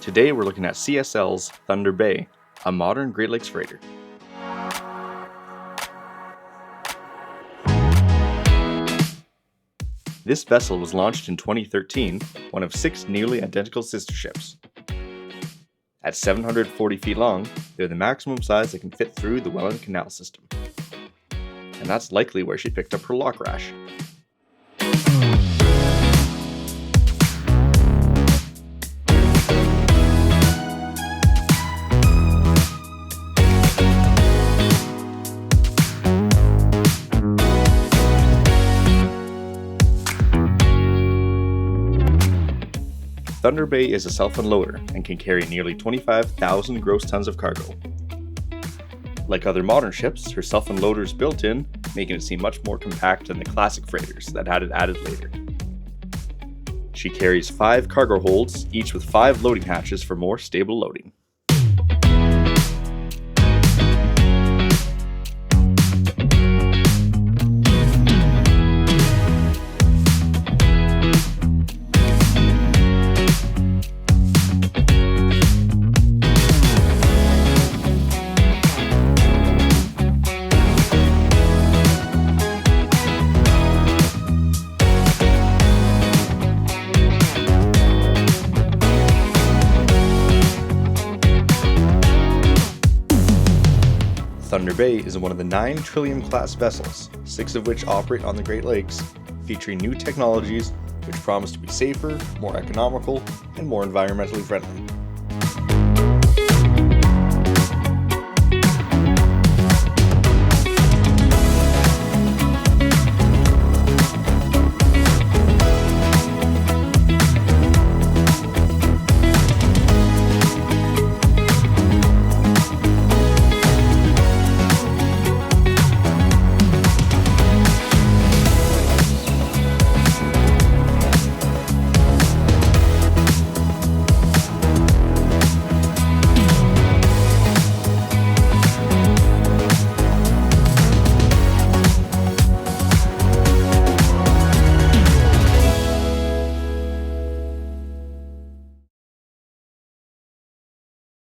Today we're looking at CSL's Thunder Bay, a modern Great Lakes freighter. This vessel was launched in 2013, one of 6 nearly identical sister ships. At 740 feet long, they're the maximum size that can fit through the Welland Canal system. And that's likely where she picked up her lock rash. Thunder Bay is a self-unloader and can carry nearly 25,000 gross tons of cargo. Like other modern ships, her self-unloader is built in, making it seem much more compact than the classic freighters that had it added later. She carries 5 cargo holds, each with 5 loading hatches for more stable loading. Thunder Bay is one of the 9 Trillium class vessels, 6 of which operate on the Great Lakes, featuring new technologies which promise to be safer, more economical, and more environmentally friendly.